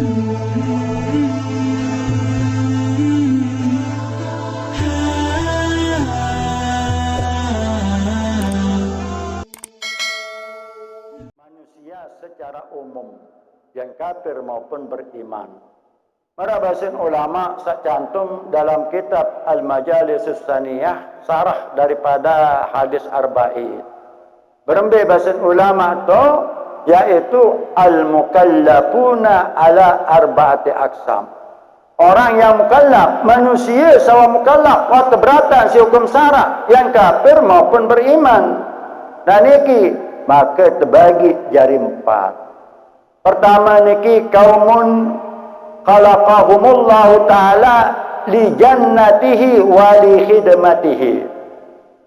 Manusia secara umum, yang kafir maupun beriman. Merabasin ulama cantum dalam kitab Al-Majalis Tsaniyah sarah daripada hadis arba'in. Berembe bahasan ulama tu yaitu al-mukallafuna ala arba'ati aqsam. Orang yang mukallaf, manusia sawa mukallaf, wa keberatan si hukum syara, yang kafir maupun beriman. Dan niki maka terbagi jadi empat. Pertama niki kaumun khalaqahumullahu ta'ala li jannatihi wa li khidmatihi.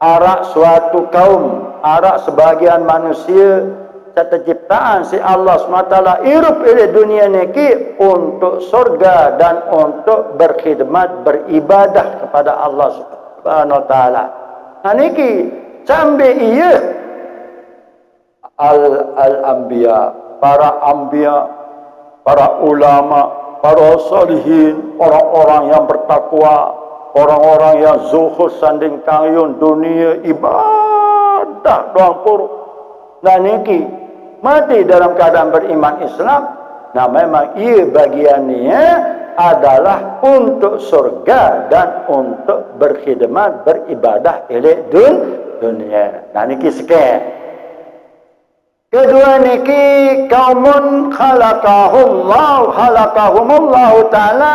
Arak suatu kaum, arak sebagian manusia terciptaan si Allah SWT hidup di dunia niki untuk surga dan untuk berkhidmat, beribadah kepada Allah Subhanahu wa taala. Nah niki sampai iya al-anbiya, para anbiya, para ulama, para salihin, orang-orang yang bertakwa, orang-orang yang zuhud sanding kayun dunia ibadah doang puru. Nah niki mati dalam keadaan beriman Islam. Nah memang ia bagiannya adalah untuk surga dan untuk berkhidmat, beribadah oleh dunia. Nah niki sekian. Kedua niki kaumun khalaqahumullahu ta'ala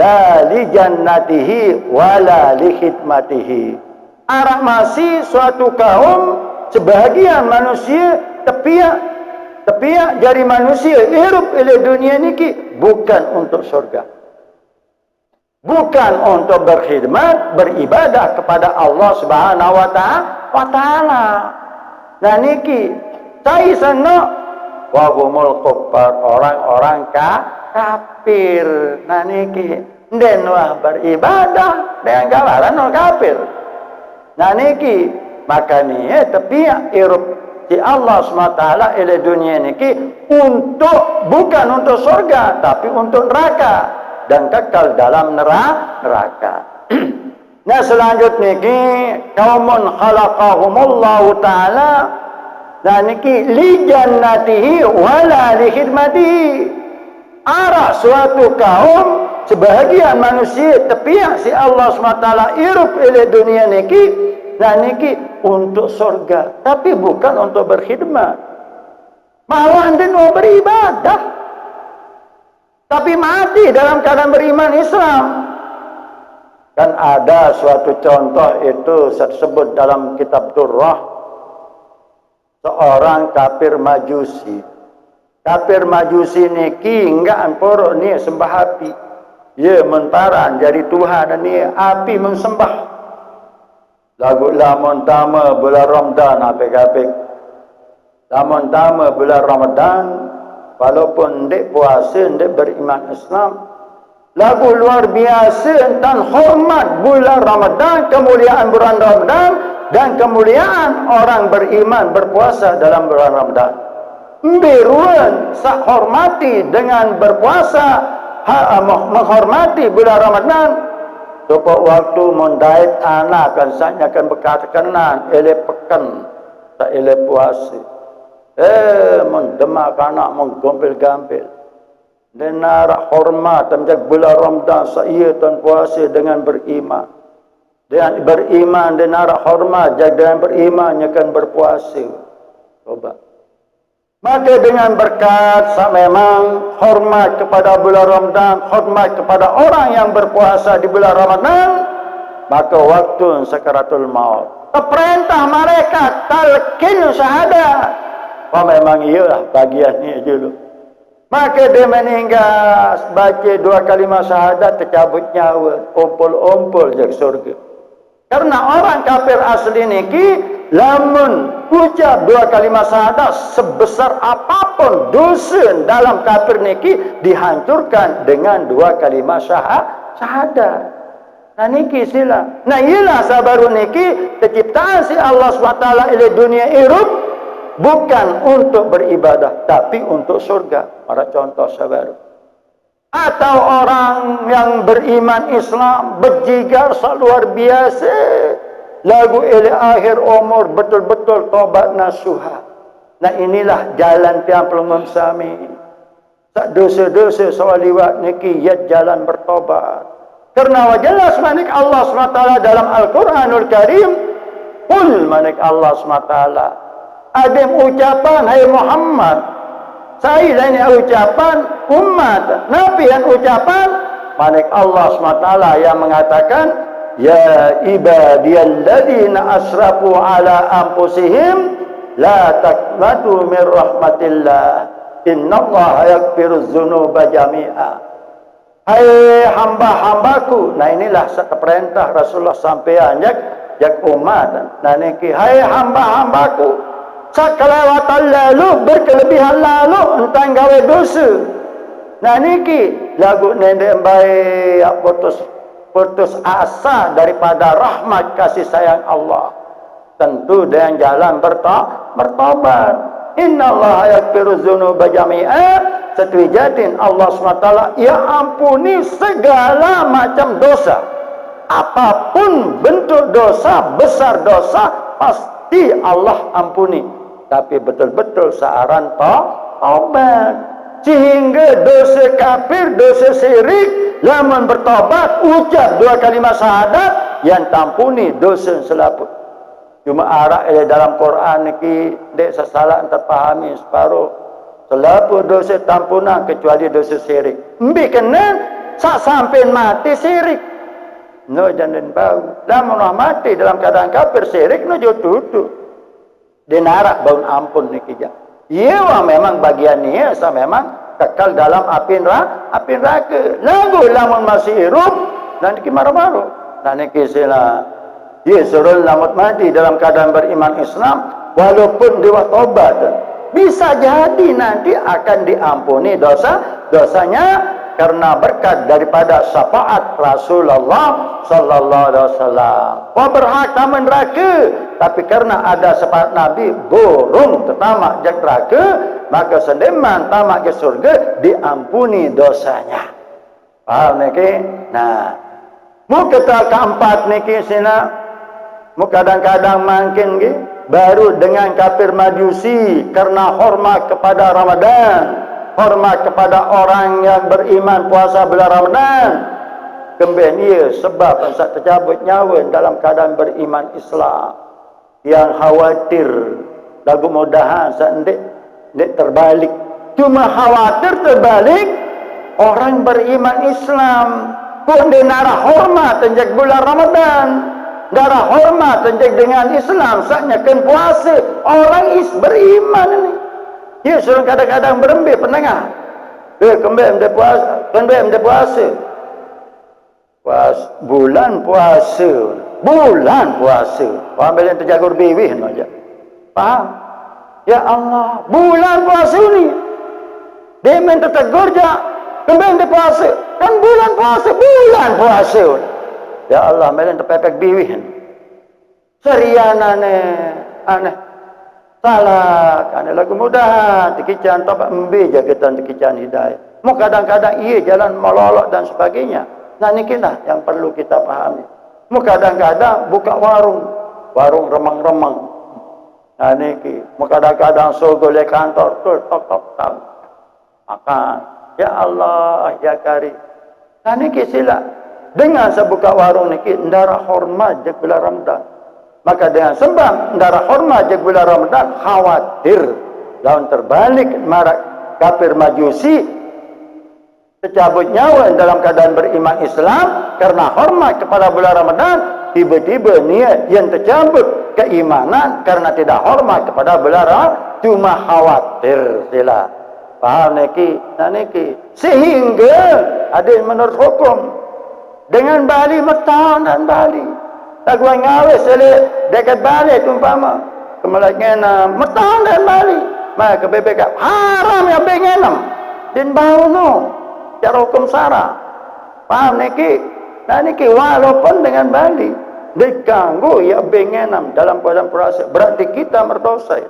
la li jannatihi wa la li khidmatihi. Arah masih suatu kaum, sebahagian manusia tepiak dari manusia hidup di dunia niki bukan untuk surga, bukan untuk berkhidmat, beribadah kepada Allah Subhanahu wa taala. Nah niki saya sana wahumul kuffar, orang-orang kafir. Nah niki den wah beribadah dengan gambaran orang kafir. Nah niki makanya tepiak hidup si Allah SWT ila dunia niki bukan untuk surga tapi untuk neraka dan kekal dalam neraka. Nah selanjutnya niki kaumun khalaqahumullahu ta'ala, nah niki li jannatihi wala li khidmatihi. Arah suatu kaum, sebahagian manusia tepiak si Allah SWT hidup ila dunia niki, nah niki untuk surga tapi bukan untuk berkhidmat, malah dan mau beribadah tapi mati dalam keadaan beriman Islam. Kan ada suatu contoh itu tersebut dalam kitab Durrah, seorang kafir majusi. Kafir majusi niki enggak amporo ni sembah api, ya mentaran jadi Tuhan dan ni api mensembah. Lagu lamun tama bulan Ramadan apik-apik. Lamun tama bulan Ramadan walaupun ndek puasa, ndek beriman Islam, lagu luar biasa tentang hormat bulan Ramadan, kemuliaan bulan Ramadan dan kemuliaan orang beriman berpuasa dalam bulan Ramadan. Mbiruan sak hormati dengan berpuasa, menghormati bulan Ramadan. Supaya waktu mendait anak kan saya akan berkatakan ele pekan tak ele puasa. Mendemak anak menggompil-gampil. Dan narak hormat menjaga bulan Ramadan saya tuan puasa dengan beriman. Dengan beriman dan narak hormat jaga dengan beriman akan berpuasa. Coba. Maka dengan berkat memang hormat kepada bulan Ramadan, hormat kepada orang yang berpuasa di bulan Ramadan, maka waktu sakaratul maut perintah mereka talqin syahadat. Memang iyalah bagiannya dulu. Maka dia meninggal baca 2 kalimat syahadat tercabut nyawa, ompol-ompol ke surga. Karena orang kafir asli niki lamun ucap 2 kalimat syahadat sebesar apapun dosa dalam kafir niki dihancurkan dengan 2 kalimat syahadat. Nah niki sila. Nah ialah sabaru niki terciptaan si Allah SWT ila dunia hidup bukan untuk beribadah tapi untuk surga. Para contoh sabaru. atau orang yang beriman Islam berjigar luar biasa lagu ila akhir umur betul-betul tobat nasuha. Nah inilah jalan tiang pelumum sami. Tak dosa-dosa soal liwat niki ya jalan bertobat. Karena jelas manik Allah SWT dalam Al-Quranul Karim. Qul manik Allah SWT. Ada ucapan hai Muhammad. Saya ini ucapan umat. Nabi yang ucapan manik Allah SWT yang mengatakan ya ibadiyalladzina asrafu ala anfusihim la taqnatu min rahmatillah innallaha yaghfiruz dzunuba jami'a. Hai hamba-hambaku. Nah inilah satu perintah Rasulullah sampaian jak umat. Nah niki hai hamba-hambaku sakelewatan lalu berkelebihan lalu entang gawe dosa. Nah niki lagu nendek baik putus asa daripada rahmat kasih sayang Allah. Tentu dengan jalan bertobat. Innallaha yaghfiruz dzunuba jami'a. Setujatin Allah SWT ya ampuni segala macam dosa. Apapun bentuk dosa, besar dosa pasti Allah ampuni. Tapi betul-betul searan tobat. Sehingga dosa kafir, dosa syirik, lamun bertobat, ucap 2 kalimat syahadat, yang tampuni dosa selaput. Cuma arah dalam Quran niki dek sasalah terpahami separuh. Selaput dosa tampunan kecuali dosa syirik. Mbi kena sak sampai mati syirik. No jangan bau. Lamun mati dalam keadaan kafir syirik no jo tutu. Dinarak bau ampun niki ja. Iya memang bagian ni sa memang kekal dalam api neraka. Lagu lamun masih hidup dan niki maru-maru. Dan niki sila dia suruh lamun mati dalam keadaan beriman Islam walaupun dia tobat. Bisa jadi nanti akan diampuni dosanya karena berkat daripada syafaat Rasulullah sallallahu alaihi wasallam. Wah berhak taman neraka, tapi karena ada syafaat Nabi burung tertamak jak neraka, maka sendeman tamak ke surga diampuni dosanya. Paham niki? Nah, mu kata keempat niki sina, mu kadang-kadang makin nggih baru dengan kafir Majusi karena hormat kepada Ramadan, hormat kepada orang yang beriman puasa bulan Ramadan. Kembali ia sebab saat tercabut nyawa dalam keadaan beriman Islam. Yang khawatir lagu mudahan saat ndik terbalik. Cuma khawatir terbalik orang beriman Islam pun dinara hormat sejak bulan Ramadan. Darah hormat sejak dengan Islam saatnya kan puasa orang beriman ini. Ya suruh kadang-kadang berembik penengah. Kembali dia puasa, kembali dia puasa. Bulan puasa. Ambil yang terjagur bibih aja. Faham? Ya Allah, bulan puasa ni. Dia minta tegur je. Kembali dia puasa. Kan bulan puasa. Ya Allah, melen terpepek biwih. Serian aneh. Salah, kan lagu mudah tikican tobat embe jagatan tikican hidayah. Mau kadang-kadang iya jalan melolok dan sebagainya. Nah nikilah yang perlu kita pahami. Mau kadang-kadang buka warung remang-remang. Nah niki, mau kadang-kadang sogol kantor tok makan. Ya Allah, ya Karim. Nah niki sila. Dengan sebuka warung niki ndara hormat je bulan Ramadan. Maka dengan sebab ndara hormat je bulan Ramadan khawatir lawan terbalik marak kafir Majusi tercabut nyawa dalam keadaan beriman Islam karena hormat kepada bulan Ramadan, tiba-tiba niat yang tercabut keimanan karena tidak hormat kepada bulan Ramadan, cuma khawatir sila. Paham niki? Nah niki sehingga ada yang menurut hukum dengan Bali Metan dan Bali. Tak gua ngawe sele dekat Bali umpama. Kemudian Metan dan Bali. Maka BPK haram ya bengenem. Dan bau no. Cara hukum sara. Paham niki? Nah niki walaupun dengan Bali diganggu ya bengenem dalam bulan puasa, berarti kita berdosa.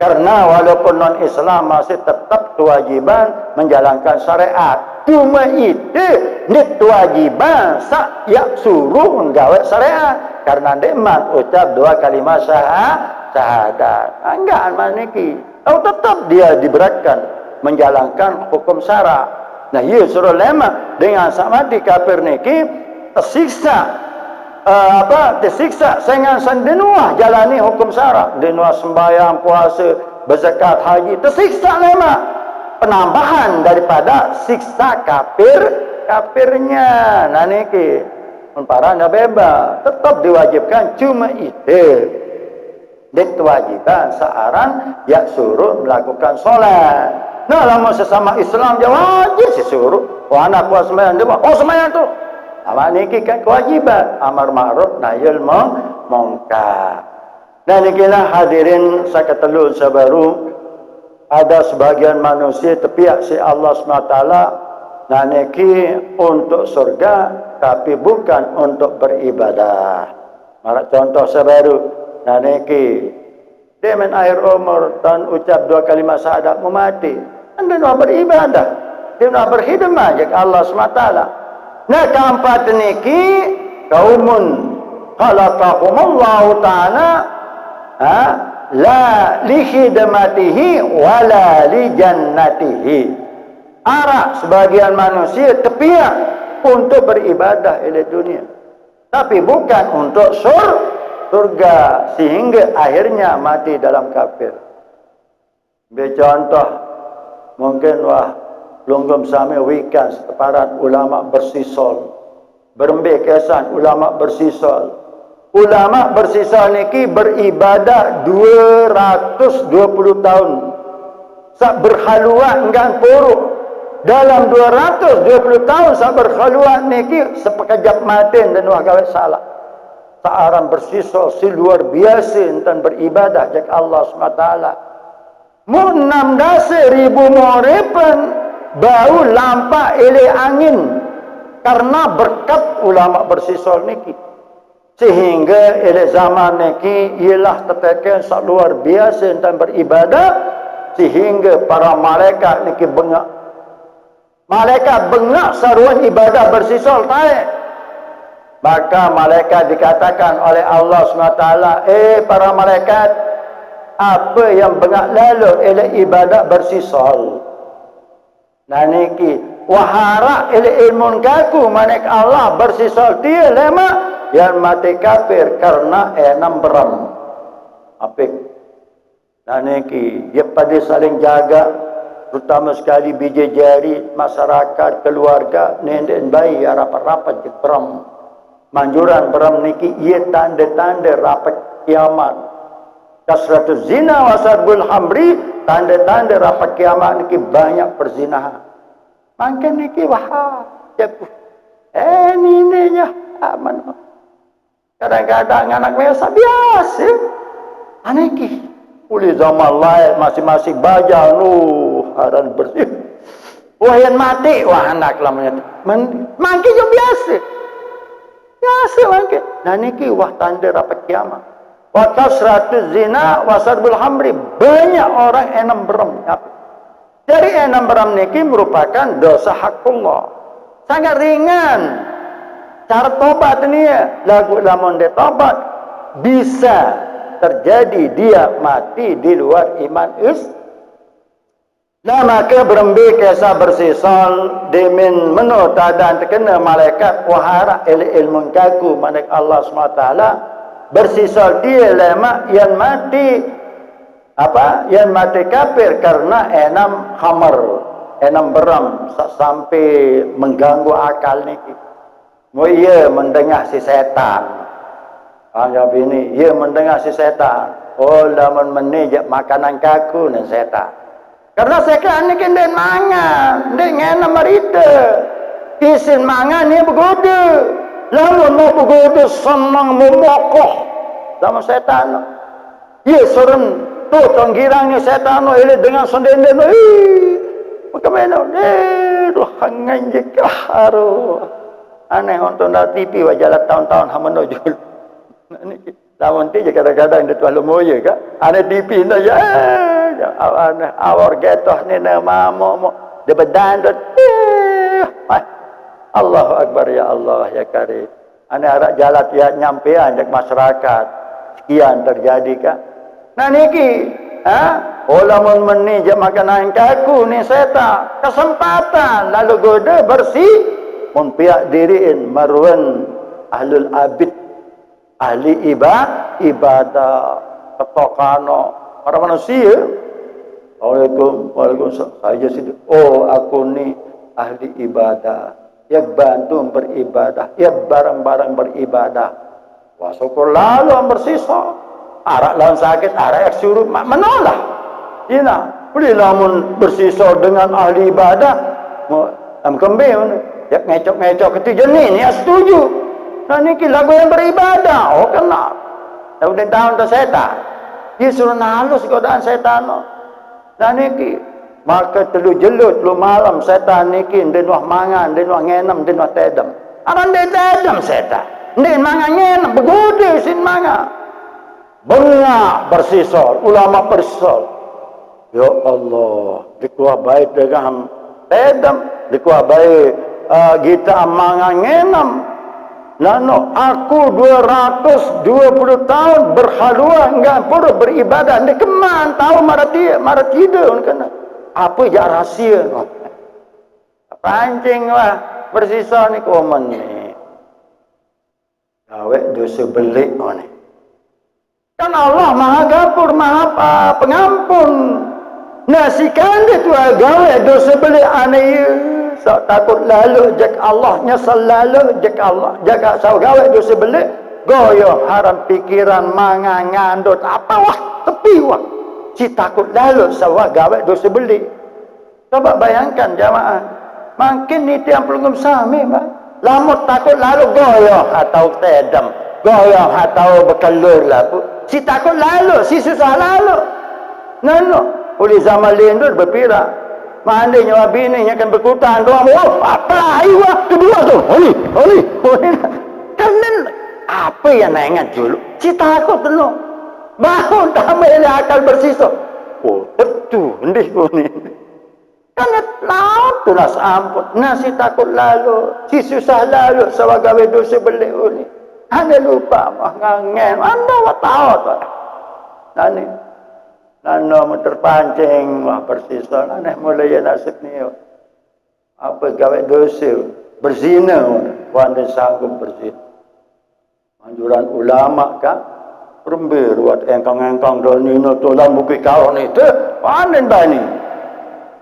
Karena walaupun non Islam masih tetap kewajiban menjalankan syariat. cuma itu nit kewajiban sak yak suruh nggawe syariat karena deman ucap dua kalimat syahadat. Enggak maniki. Oh tetap dia diberatkan menjalankan hukum syara. Nah, iya suruh lema dengan sama di kafir niki tersiksa tersiksa dengan sendenuah jalani hukum syara, denuah sembahyang, puasa, berzakat, haji, tersiksa lema. Penambahan daripada siksa kafirnya. Nah niki para nggak bebas, tetap diwajibkan cuma itu. Dan kewajiban seorang yang suruh melakukan sholat. Nah, lama sesama Islam dia wajib disuruh. Oh anak puas sembahyang dia, oh sembahyang tu. Amak niki kan kewajiban amar ma'ruf nahyul mungkar. Nah nikilah hadirin saya ketelun sabaru. Ada sebagian manusia tepiak si Allah SWT naneki untuk surga tapi bukan untuk beribadah. Mara contoh sebaru naneki dia main akhir umur dan ucap dua kalimat syahadat mau mati. Anda nak beribadah, dia nak berkhidmat kepada Allah SWT. Nah keempat niki kaumun khalaqahumullahu ta'ala la li khidmatihi wala li jannatihi. Arah sebagian manusia tepiak untuk beribadah di dunia, tapi bukan untuk surga sehingga akhirnya mati dalam kafir. Contoh mungkin lunggum sami wikan separan ulama bersisol berembe kesan ulama bersisol. Ulama bersisa niki beribadah 220 tahun. Sak berhalwa enggan puruk. Dalam 220 tahun sak berhalwa niki sepekejap maten dan wah gawe salah. Seorang bersisa si luar biasa enten beribadah jak Allah SWT. Mu 16.000 moripen bau lampak ele angin karena berkat ulama bersisa niki. Sehingga ila zaman niki ialah tetakan sak luar biasa tentang beribadah sehingga para malaikat niki bengak. Malaikat bengak saruan ibadah bersisol taik. Maka malaikat dikatakan oleh Allah SWT, para malaikat, apa yang bengak lalu ialah ibadah bersisol. Nah niki wahara ila ilmun kaku manik Allah bersisol dia lema yang mati kafir karena enam beram apik. Nah niki dia pada saling jaga terutama sekali biji jari masyarakat keluarga nenek bayi rapat-rapat di beram manjuran beram niki ia tanda-tanda rapat kiamat. Kasratul zina wasarbul hamri tanda-tanda rapat kiamat niki banyak perzinahan. Makin niki wah ininya aman. Kadang-kadang anak biasa biasa. Aneki. Uli zaman lain masing-masing baja haran bersih. Wah yang mati, wah anak lamanya. Mangki juga biasa. Biasa mangki. Nah niki wah tanda rapat kiamat. Wa kasratuz zina wasarbul hamri. Banyak orang enam beram. Dari enam beram niki merupakan dosa hakullah. Sangat ringan. Cara tobat ini lagu lamun dia tobat bisa terjadi dia mati di luar iman Nah maka berembi kisah bersisal demin menurut dan terkena malaikat wahara ilmun kaku manik Allah SWT bersisal dia lama yang mati yang mati kafir karena enam beram sampai mengganggu akal niki. Mau ia mendengar si setan. Anggap ini, ia mendengar si setan. Oh, lamun menijak makanan kaku dan setan. Karena setan ini kan dia mangan. Dia ngena merita. Kisin mangan ni begoda. Lamun mau begoda senang memokoh. Sama setan. Ia serem. Tu tongkirangnya setan. Ia dengan senden-den. Bagaimana? Rohangan jika haruh. Aneh untuk nak TV wajah tahun-tahun hamano jul. Lawan ti kadang-kadang dia tuan moye ka. Aneh TV na ya. Aneh awar getoh ni na mamo. Dia bedandot. Allahu Akbar ya Allah ya Karim. Ane harap jalan tiap nyampean jak masyarakat. Sekian terjadi kan. Nah niki, ulamun meni je makanan kaku ni seta kesempatan lalu goda bersih mun piak diriin marwan ahlul abid ahli ibadah ketokano para manusia. Waalaikumsalam. Saya sini. Oh aku ni ahli ibadah. Ya bantu beribadah. Ya barang-barang beribadah. Wah syukur lalu bersisa. Arak lawan sakit, arak yang suruh menolak. Ina, boleh lamun bersisa dengan ahli ibadah. Am kembing, ya ngecok-ngecok ketiga ni ya setuju. Nah ni lagu yang beribadah. Oh kena. Udah tahun tu setan. Dia suruh nalus godaan setan. Nah niki maka telu jelut lu malam setan niki den wah mangan den wah ngenem den wah tedem aran den tedem setan den mangan ngenem begode sin mangan bengak bersisol ulama bersisol ya Allah dikuah baik dengan tedem dikuah baik kita mangan ngenem nano aku 220 tahun berhalwa enggak perlu beribadah di keman tahu marah tidur kena apa je rahsia pancing lah bersisa ni komen ni gawe dosa belik ni kan Allah maha gafur maha pengampun nasikan dia tu gawe dosa belik aneh sok takut lalu jak Allah nyesal lalu jak Allah jaga sau gawe dosa belik goyo haram pikiran mangan ngandut apa wah tepi wah si takut lalu sawa gawe dosa belik. Coba bayangkan jamaah makin ni tiang pelungum sami lamut takut lalu goyo atau tedem goyo atau bekelur lah si takut lalu si susah lalu nano oleh zaman lindur berpira mandai nyawa bini yang akan berkutan doang apa iwa kedua tu oli kanan apa yang nak ingat dulu si takut dulu bangun tak boleh akal bersisa oh tentu ndih ni kan laut tu nas ampun nasi takut lalu si susah lalu sawagawe dosa belik ni anda lupa mah ngangen anda wa tahu tu nani nano terpancing wah bersisa aneh mulai nasib ni apa gawe dosa berzina wanda sanggup berzina anjuran ulama kan perembir buat engkang-engkang donino tulang buki kau ni tu panen bani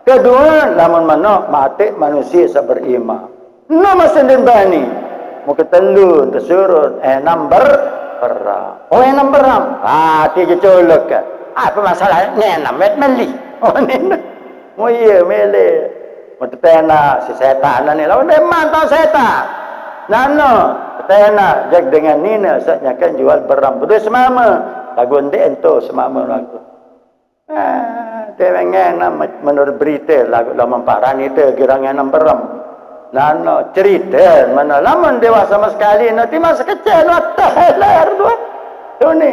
kedua lamun mana mati manusia seberiman nama sendiri bani muka telu tersurut number perang number ram tiga colok kan apa masalah ni namet meli ni oh iya mele mutena si setan ni lawan dia mantau setan nano tena jag dengan nina saatnya kan jual beram betul semama lagu ndek ento semama lagu dia mengenam menurut berita lagu lama parani tu girangan beram nano cerita mana lama dewasa sama sekali nanti masa kecil teler tu ni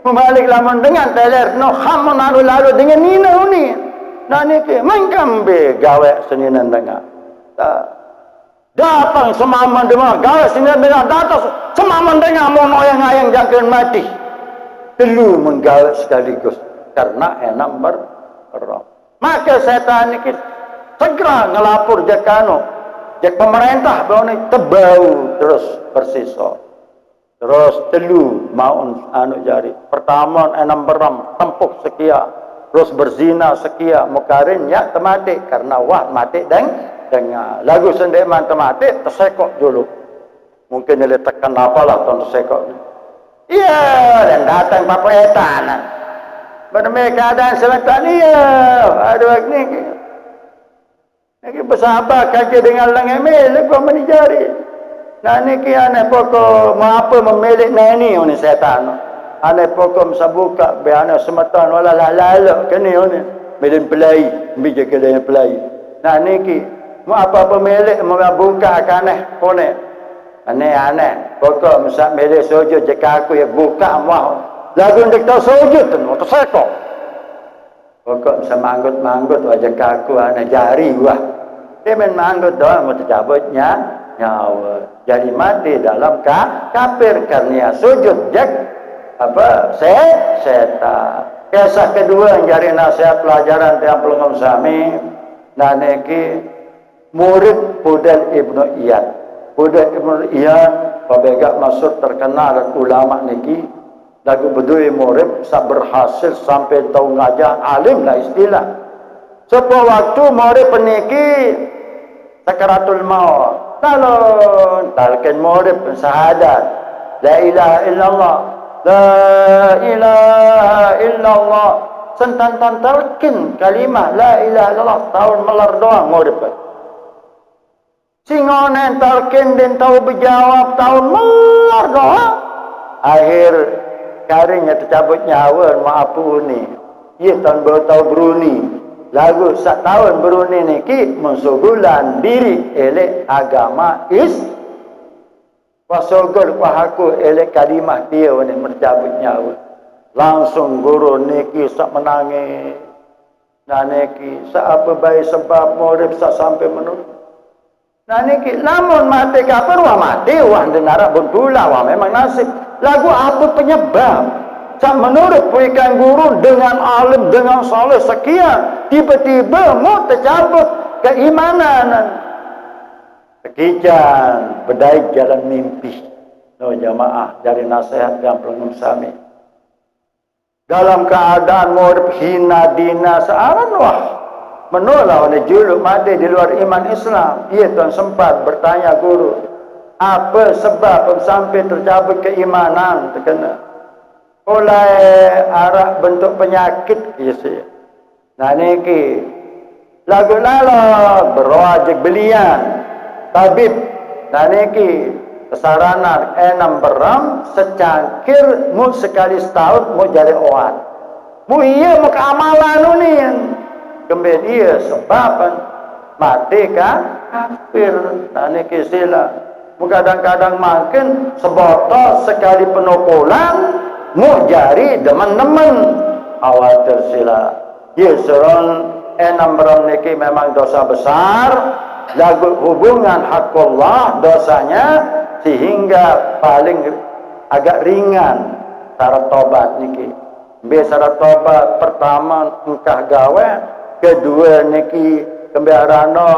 membalik lama dengan teler no hamun lalu dengan nina ni nani ke mengkambe gawe seninan dengar datang semaman dengar gawe seninan dengar datang semaman dengar mono yang ayang jangan mati telu menggawe sekaligus karena enak berperang maka setan ini segera ngelapor jakano jak pemerintah bahwa ini tebau terus bersisa terus telu mau anu jari pertama enam beram tempuk sekia terus berzina sekia mukarin ya temati karena wah mati dengan lagu sendiri mati tersekok dulu mungkin dia tekan apalah tuan tersekok iya dan datang papetan benar keadaan sebentar iya aduh ini bersahabat kaki dengan lengan milik kau menijari nah ini kiannya pokok apa memilik nani ini setan ane pokok sabuka biana semetan wala lalu kini ini milin pelai bijak dia pelai nah ini mau apa pemilik mau buka kaneh pone aneh pokok misal milik sujud jika aku ya buka mau lagu untuk tahu sujud tu tersekok pokok misal manggut wajah kaku aneh jari wah dia main manggut doang mau tercabutnya nyawa. Jadi mati dalam kafir karena sujud setan. Kisah kedua yang jadi nasihat pelajaran tiang pelengam sami dan niki murid Fudayl ibnu Iyad. Fudayl ibnu Iyad pabegak masuk terkenal dan ulama niki lagu berdua murid berhasil sampai tahu ngajak alim lah istilah. Sebuah waktu murid peniki sakaratul maut. Kalau talqin murid syahadat la ilaha illallah la ilaha illallah sentan talqin kalimah la ilaha illallah tahun melar doang murid. Singonen talqin dan tahu berjawab tahun melar doang. Akhir karinya tercabut nyawa maafuni. Ia tahun baru tahu beruni. Lagu sak tahun beruni niki mensugulan diri elek agama wasogol wahaku elek kalimah dia ni mencabut nyawa. Langsung guru niki sak menangis. Nah niki sak apa baik sebab murid sak sampai menurut. Nah niki lamun mati kafir wah mati wah dengar buntulah wah memang nasib. Lagu apa penyebab? Menurut puikan guru dengan alim dengan soleh sekian tiba-tiba mau tercabut keimanan. Sekian bedai jalan mimpi. No jamaah dari nasihat yang pelengum sami. Dalam keadaan murid hina dina searan wah menolak oleh juluk mati di luar iman Islam. Ia tuan sempat bertanya guru, apa sebab sampai tercabut keimanan terkena? Oleh arah bentuk penyakit isi. Nah niki lagu lala berwajib belian tabib. Nah niki kesaranan enam beram secangkir mu sekali setahun mu jadi oat. Mu iya mu keamalan ni. Kemudian iya sebaban mati kafir. Nah niki sila. Mu kadang-kadang makin sebotol sekali penukulan mu jari teman-teman khawatir sila. Ya surun enam beram niki memang dosa besar. Lagu hubungan hakullah dosanya sehingga paling agak ringan syarat tobat niki. Syarat tobat pertama engkah gawe, kedua niki kembiarano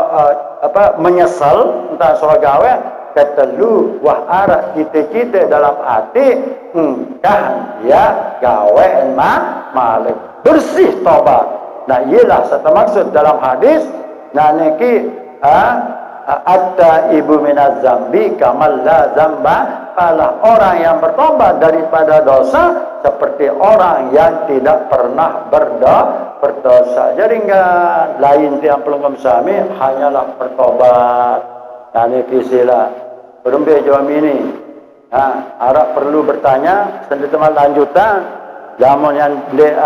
menyesal entah soal gawe, ketelu wah arah cita-cita dalam hati engkah ya gawe malik bersih tobat. Nah ialah satu maksud dalam hadis nah niki atta ibu minaz zambi kamal la zamba falah. Orang yang bertobat daripada dosa seperti orang yang tidak pernah berdosa. Jadi enggak lain tiang pelengkap sami hanyalah bertobat. Nah niki sila berembe jawab ini. Harap perlu bertanya sendiri teman lanjutan. Lamun yang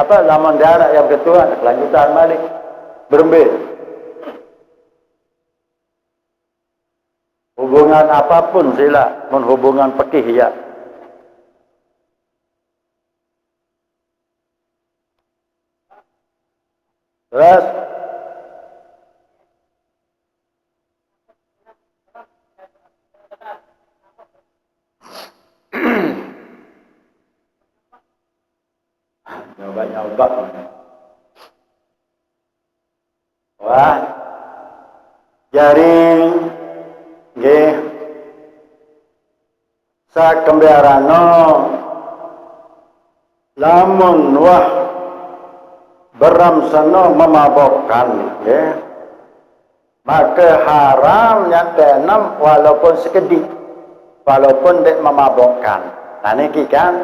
lamun darat yang ketua lanjutan balik berembe. Hubungan apapun sila, menghubungan pekih ya. Terus nyoba. Wah, jaring nggih sakembiarano lamun wah beramsana memabokkan nggih maka haram nyatenam walaupun sekedip walaupun dek memabokkan. Nah niki kan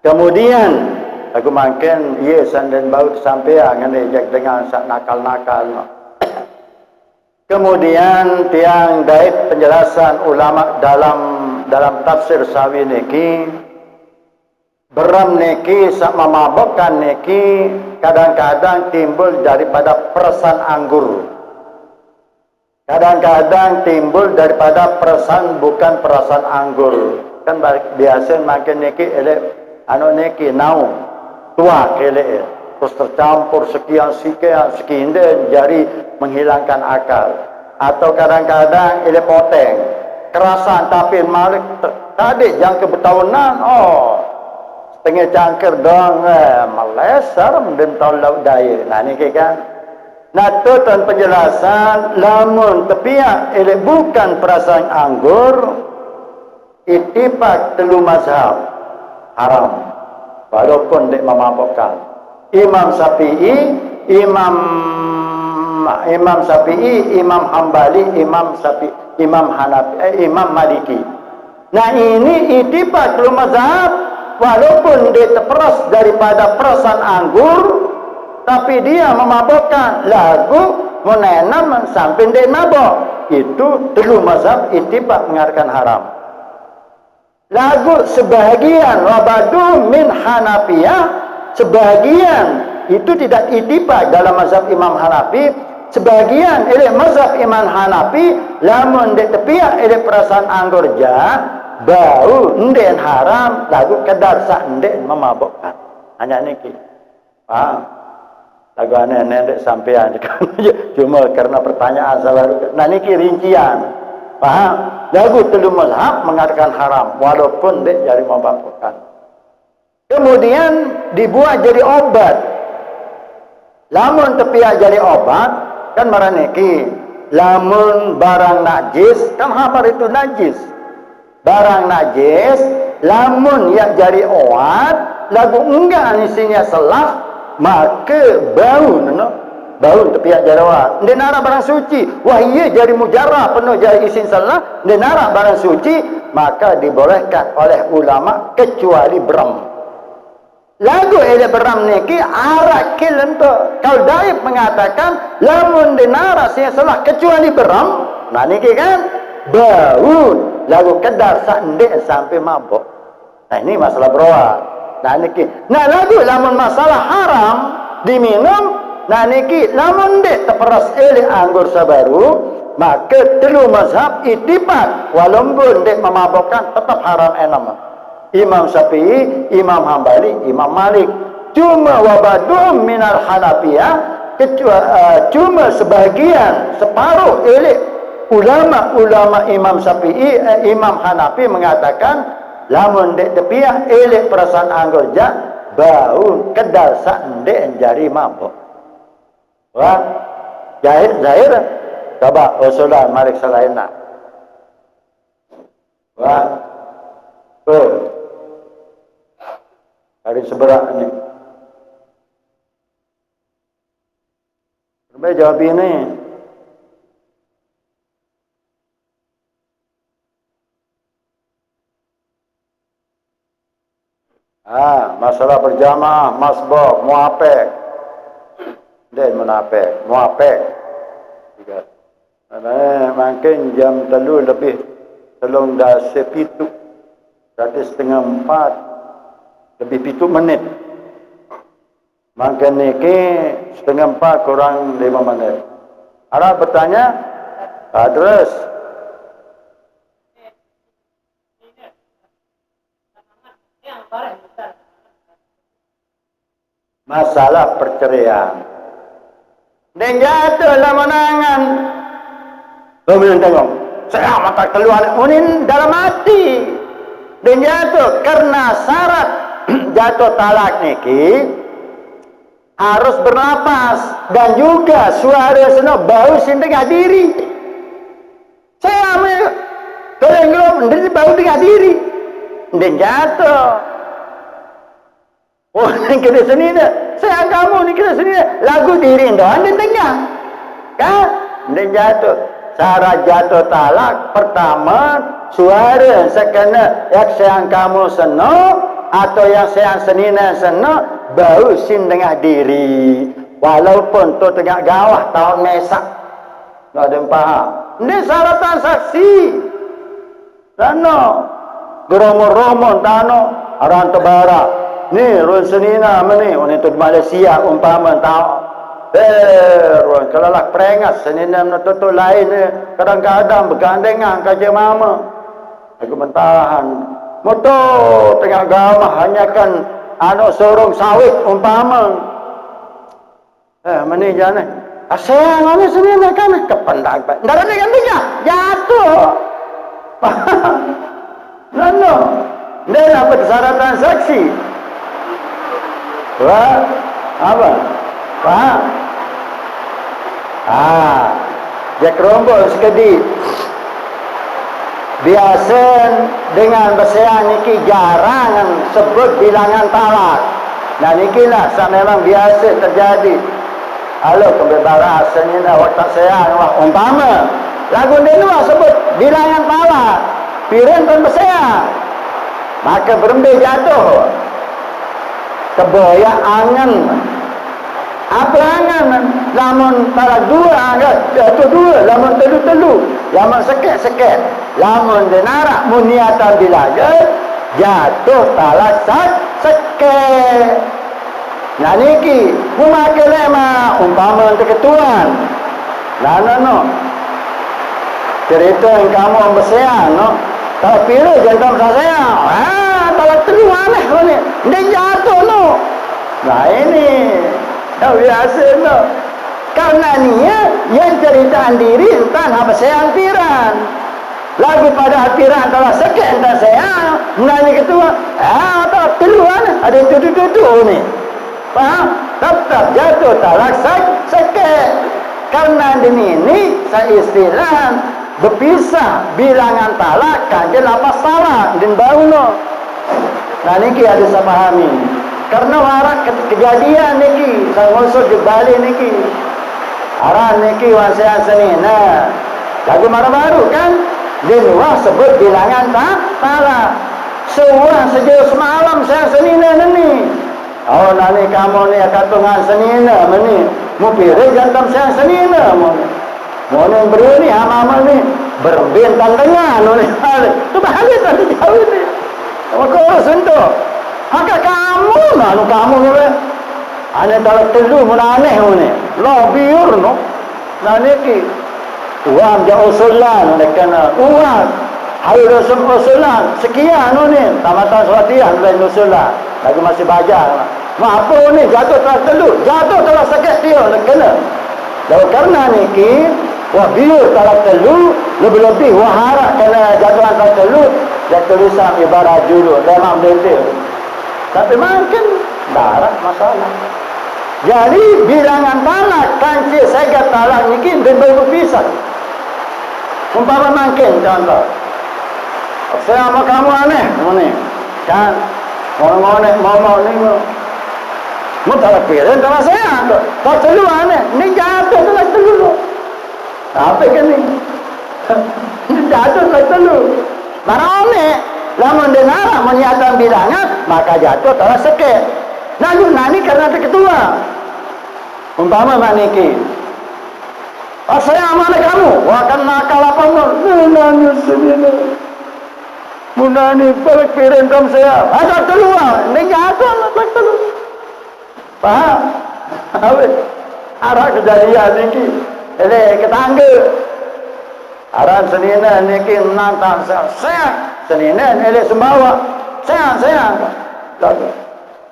kemudian aku makin iya sanden bau sampai ngene dengan sak nakal-nakal. Kemudian tiang daib penjelasan ulama dalam tafsir sawi niki beram niki sak memabokkan niki kadang-kadang timbul daripada perasan anggur. Kadang-kadang timbul daripada perasan bukan perasan anggur. Kan biasa makin niki elek niki naung tua elek terus tercampur sekian sekian jari menghilangkan akal. atau kadang-kadang ele poteng kerasan tapi malik tadi jangka bertahunan setengah cangkir dong melesar mendentol laut daya. Nah ni kan nah tu tuan penjelasan lamun tepiak ele bukan perasaan anggur ittifaq telu mazhab haram walaupun dek memabukkan. Imam Syafi'i, Imam Syafi'i, Imam Hambali, Imam Hanafi, Imam Maliki. Nah ini ittifaq telu mazhab walaupun dia terperas daripada perasan anggur tapi dia memabukkan lagu menenam sampai dia mabuk. Itu telu mazhab ittifaq mengatakan haram. Lagu sebahagian wabadu min Hanafiyah, sebahagian itu tidak ittifaq dalam mazhab Imam Hanafi, sebahagian oleh mazhab Imam Hanafi lamun dek tepiak oleh perasaan anggur bau ndek haram lagu kadar sak ndek memabukkan. Hanya niki. Faham? Lagu aneh ndek sampean cuma karena pertanyaan saya. Nah niki rincian. Faham? Lagu telu mazhab mengatakan haram walaupun dia jadi memabukkan. Kemudian dibuat jadi obat. Lamun tepiak jadi obat kan maraniki. Lamun barang najis kan hamar itu najis. Barang najis lamun yang jadi obat lagu enggak isinya selah maka bau bau tepiak jarawat. Dia nara barang suci. Wah iya jadi mujarah penuh jadi isin salah. Dia nara barang suci. Maka dibolehkan oleh ulama kecuali beram. Lagu ele beram niki arak kilento. Kalau Daib mengatakan lamun dia nara saya salah kecuali beram. Nah niki kan bau. Lagu kedar sandek sampai mabuk. Nah ini masalah berawat. Nah niki. Nah lagu lamun masalah haram diminum. Nah niki lamun dek terperas oleh anggur sabaru maka telu mazhab ittifaq walaupun dek memabukkan tetap haram enam. Imam Syafi'i, Imam Hambali, Imam Malik. Cuma wabadum minal Hanafiyah cuma sebahagian separuh oleh ulama-ulama Imam Syafi'i, Imam Hanafi mengatakan lamun dek tepiah oleh perasaan anggur bau kedal sak ndek jari mabuk. Wah, zahir. Coba usulan Malik Salaina. Wah, hari seberak ni. Coba jawab ini. Masalah berjamaah, masbuk, muapek. Dan munafik, muafik. Makin jam telu lebih telung dah sepitu. Berarti setengah 4 lebih pitu menit. Makin niki setengah 4 kurang 5 menit. Harap bertanya, terus. Masalah perceraian. Dan jatuhlah menangan. Kemudian tengok. Saya mata keluar. Unin dalam hati. Dan jatuh. Karena syarat jatuh talak niki. Harus bernapas. Dan juga suara seno bau sindengah diri. Saya ambil. Kalau yang bau dengan diri. Dan jatuh. Oh, kita sini dah. Saya kamu ni kita sini dah. Lagu diri dah. Anda tengah. Kan? Anda jatuh. Cara jatuh talak. Pertama, suara sekena yang sayang kamu senang. Atau yang sayang senina senang. Bau sin dengan diri. Walaupun tu tengah gawah tahun mesak. Tak ada yang faham. Ini syaratan saksi. Tano. Geromo-romo tano. Orang tebara. Ni ruang senina mana ni? Orang itu Malaysia umpama tahu. Ruang kalau lah perengas senina menutup lain ni. Kadang-kadang bergandengan kaji mama. Aku mentahan. Motor tengah gamah hanya kan anak sorong sawit umpama. Mana jangan. Sayang ni sini kan kependak. Ndara ni kan dia jatuh. Lalu dia dapat syarat saksi. Wah, apa? Faham? Dia kerombol sekedi. Biasa dengan bahasa niki jarang sebut bilangan talak. Nah niki lah memang biasa terjadi. Halo kebebaran asalnya dah waktu saya umpama lagu dia luar sebut bilangan talak. Pirin pun bahasa. Maka berhenti jatuh. Keboyak angan. Apa angan? Lamun talak dua angan jatuh dua. Lamun telu. Lamun sekit. Lamun denarak muniatan bilaga jatuh talak sekit. Nah niki memakai lema umpama untuk ketuan. No. Cerita yang kamu bersiang no. Kalau pilih jangan saya. Talak telu aneh ni. Dia jatuh no. Nah ini biasa no. Karena niya yang ceritaan diri entah apa saya piran. Lagu pada piran kalau sekit entah saya menanya ketua. Tak keluar ada tutu ni. Faham? Tetap jatuh talak sekit. Karena ini saya istilah berpisah bilangan talak kajian apa salah dan baru no. Nah niki ada saya pahami. Karena warak kejadian niki saya ngusut di Bali niki. Arah niki wasiat seni. Nah, lagu marah baru kan? Di luar sebut bilangan talak. Seorang sejauh semalam saya senina ni. Oh nani kamu ni katungan senina ni. Mu pilih jantam saya senina mu. Mu ni beri ni hama ni berbintang dengan ni. Tu bahaya tadi jauh ni. Maka sentuh. Maka kamu mana kamu ni? Ane talak telu mana aneh ni. Lo biur no. Nani ki. Uang jauh usulan ni kena. Uang. Hari rasul usulan. Sekian ni. Tamatan suatian lain usulan. Lagi masih bajar. Apa ni jatuh talak telu. Jatuh talak sakit dia. Kena. Lalu karena ni ki. Wah biur talak telu. Lebih-lebih. Wah harap kena jatuhan talak telu. Dia tulisan ibarat julu. Memang detail. Tapi makin darat masalah. Jadi bilangan talak kancik segat talak ni kin dan berpisah. Umpama makin contoh. Saya sama kamu aneh ni. Kan mau ni mau talak piring talak saya. Tak telu aneh. Ni jatuh talak telu. Apa kan ni? Jatuh talak telu. Mana aneh? Lamun dengar menyatakan bilangan maka jatuh talak sekit. Lalu nani karena ketua. Umpama maniki. Saya mana kamu? Wah kan nakal apa mu? Nani sendiri. Munani pelak piring kamu saya. Ada keluar. Ini jatuh talak telu. Faham? Awet. Arah kejadian niki. Ini ketangga. Arah senina niki nantang saya. Senina elok sembawa. Sayang.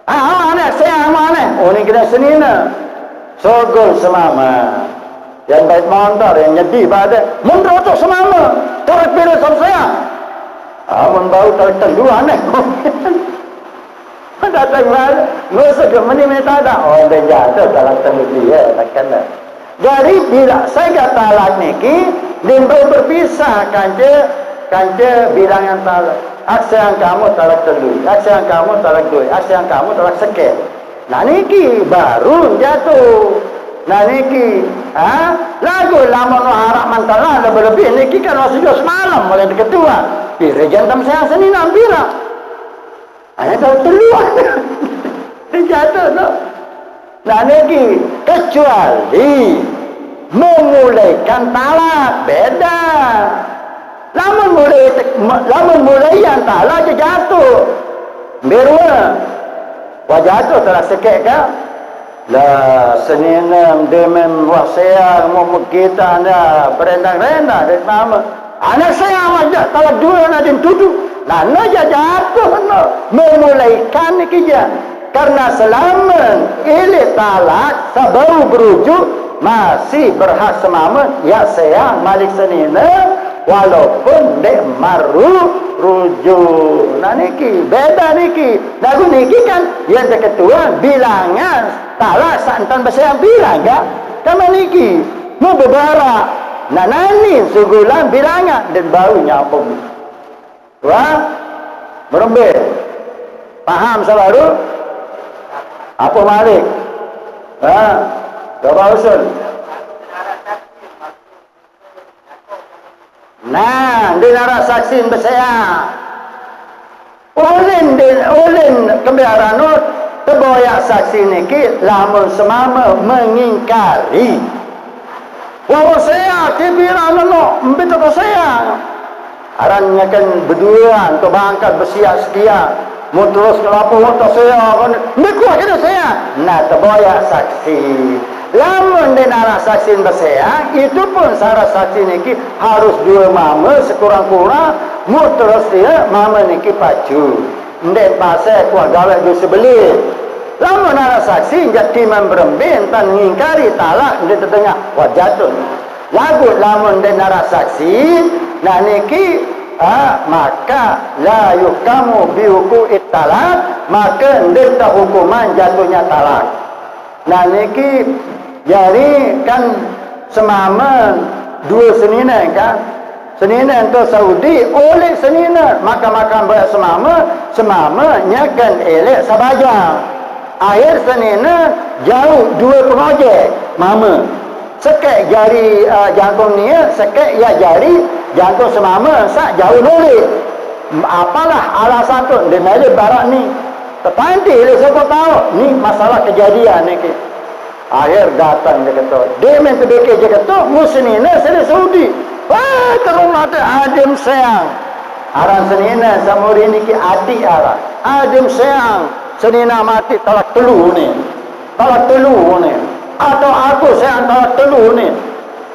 Mana sayang mana? Oh ni kena senina. Sogol semama. Yang baik montor yang nyedi pada. Mundur tu semama. Tarik pilih sama saya. Amun bau tarik telu aneh. Datang mana? Ngusuk ke meni tada. Oh dia jatuh tarik telu dia. Kena. Jadi bila saya kata talak niki, dia berpisah kanca bilangan talak. Aksa yang kamu talak telu, aksa yang kamu talak dua, aksa yang kamu talak sekit. Nah niki baru jatuh. Nah niki, lagu lama no harap mantalah lebih niki kan masih jauh semalam mulai ketua. Pilih jantam saya seni nampira. Hanya talak telu. Dia jatuh no. Nah niki kecuali memulaikan talak beda. Lamun mulai yang talak je jatuh. Berua. Wah jatuh talak sekit kan? Lah senina demem wah saya mau kita anda berendang-rendang dari mama. Anak saya amat talak dua nak dituduh. Nah naja jatuh no. Memulaikan ni kerja. Karena selama ini talak sebau berujuk masih berhak semamat ya sayang malik senina walaupun dek maru rujuk. Nah niki beda niki. Lagu niki kan yang ketua bilangan talak santan besar bilang gak kama niki mau berbara. Nah nani sugulan bilangan dan baru nyambung. Wah berembel paham selalu apa malik berapa usul. Nah di nara saksin besar ulin kebiaran terboyak saksi niki lamun semama mengingkari walau saya kebiaran betul saya arannya kan berdua untuk bangkat bersiap sekian mau terus ke lapor untuk saya kan berkuat kena saya nah terboyak saksi lamun di nara saksi berseang itu pun syarat saksi niki harus dua mama sekurang-kurang mu terus dia mama niki pacu ndek pasal kuah gawe dua sebelah lamun nara saksi jadi memberembin tan ngingkari talak dia tertengah wajatun lagu lamun di nara saksi nah niki maka la yukamu bihuku talak maka ndek hukuman jatuhnya talak. Nah niki jadi kan semaman dua senina kan senina itu Saudi oleh senina maka banyak semamanya kan elek sabaja akhir senina jauh dua pengojek mama sekek jari jantung ni sekek ya jari jantung semama sak jauh nolih apalah alasan tu dia melalui barat ni terpanti dia siapa tahu ni masalah kejadian ni ke. Akhir datang dia kata dia main terbikin dia kata musnina sini Saudi terus mati adim sayang aran senina samuri ni ki adik aran adim sayang senina mati talak telu ni atau aku sayang talak telu ni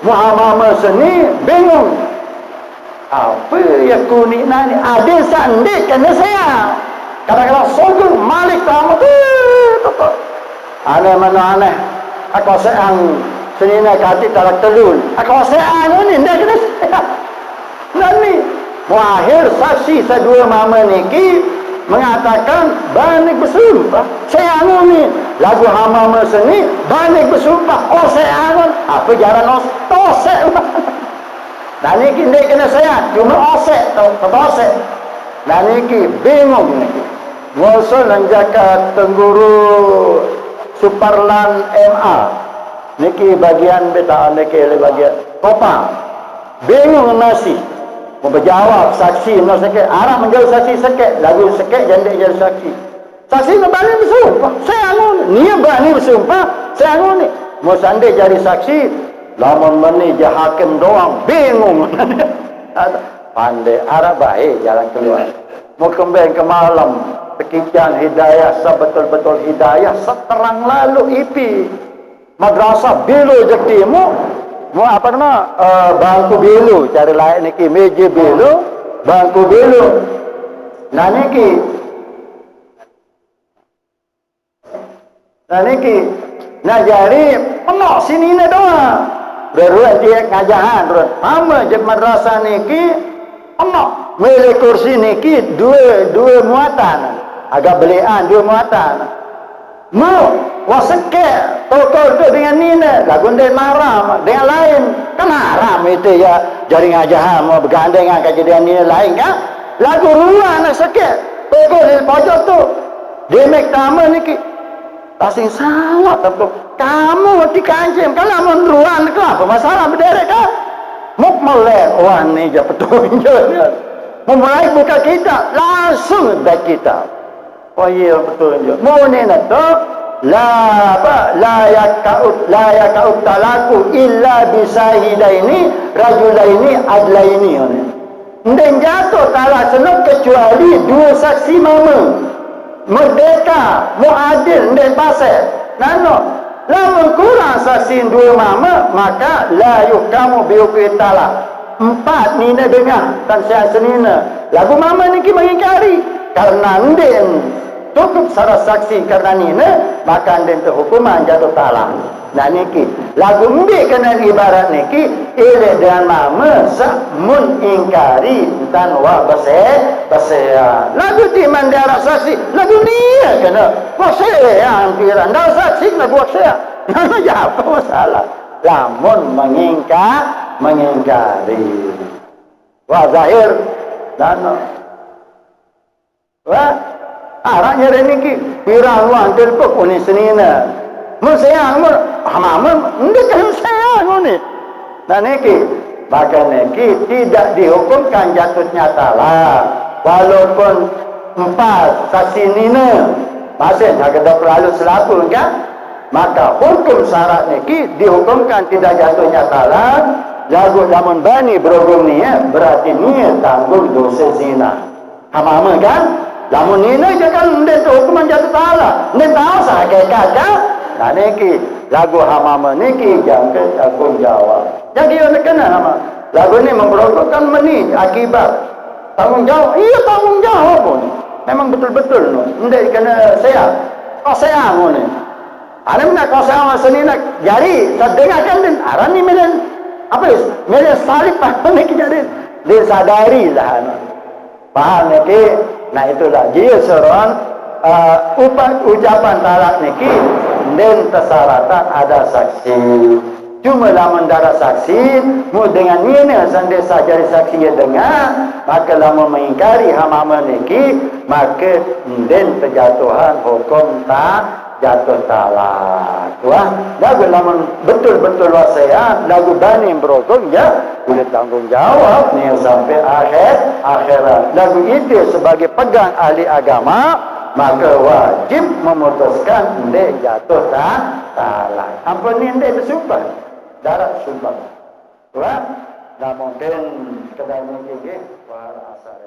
Muhammad seni bingung apa ya kuning nani adik sandik kena sayang kadang-kadang sogel malik kamu aneh mana aneh aku sayang senina kati talak telun aku sayang ni ndak kena sayang nani akhir saksi sedua mama niki mengatakan banik bersumpah sayang ni lagu hama seni banik bersumpah sayang apa jaran tosek nah niki ndak kena sayang cuma osek tosek nah niki bingung niki ngosul menjaga tengguru Superland MA niki bagian beta niki bagian kopang bingung nasi mau berjawab saksi no sekek arah menjawab saksi sekek lagu sekek jandek jadi saksi no balik bersumpah saya angun ni berani bersumpah saya angun ni mau sandai jadi saksi lamun meni hakim doang bingung pandai arah baik jalan keluar mau kembali ke malam pekikian hidayah sebetul-betul hidayah seterang lalu ipi madrasah bilu jektimu mau apa nama bangku bilu cari lain niki meja bilu bangku bilu nah niki nah jadi penuh sini ni doang beruat dia ngajahan beruat mama je madrasah niki penuh milih kursi niki dua muatan agak belian dua muatan mau waseke toko tu dengan nina lagu dia marah dengan lain kan haram itu ya jari ngajahan mau bergandeng dengan kejadian nina lain kan lagu ruang nak seke toko di pojok tu dia make tamu niki tasing salah tentu kamu di kancing kalau mau ruang apa masalah berderet kan mau melek wah ni je betul memulai buka kita langsung dah kita oh iya betul je mau ni nak tu la yakaut talaku illa bisahidaini rajulaini adlaini dan jatuh talak senuk kecuali dua saksi mama merdeka muadil dan pasal nano lamun kurang saksi dua mama maka la yukamu biuki talak empat nina dengar dan saya senina lagu mama ni mengingkari karena ndin cukup salah saksi karena nina maka ndin tu hukuman jatuh talak Nah niki lagu mbi kena ibarat niki ile dengan mama mun ingkari dan wa basaya lagu di mandara saksi lagu ni kena basaya angkiran dah saksi lagu basaya nama apa masalah lamun mengingkari wa zahir dan wa arahnya niki pirang wa telpok uni senina mun sayang mun hamamun ndik kan sayang ni dan niki maka niki tidak dihukumkan jatuhnya talak walaupun 4 saksi nina masih jaga lalu selaku kan maka hukum syarat niki dihukumkan tidak jatuhnya talak jago lamun bani berhubung ni berarti ni tanggung dosa zina hamamun kan lamun nina jangan ndik hukuman jatuh talak ndik tahu sahaja kan. Nah niki lagu hamama niki jangan tanggung jawab. Jadi dia kena nama. Lagu ni memperokokkan meni akibat tanggung jawab. Iya tanggung jawab pun. Memang betul-betul no. Ndek kena saya. Oh saya ni. Ada mana kau saya seni nak jari. Saya dengarkan din. Aran ni melen apa is? Melen salib apa niki jadi. Dia sadari lah. Faham niki. Nah itulah dia seorang ucapan talak niki. Dan persyaratan ada saksi. Cuma lamun darah saksi, mu dengan nina sandesa jadi saksi yang dengar, maka lamun mengingkari hamama niki, maka dan terjatuhan hukum tak jatuh talak. Wah, lagu lamun betul-betul wasaya, lagu bani berhukum ya, boleh tanggung jawab ni sampai akhirat. Lagu itu sebagai pegang ahli agama. Maka wajib memutuskan dia jatuh talak. Ampun ni dia bersumpah. Darat sumpah. Wah, dah mungkin kedai ni gigi. Wah, asal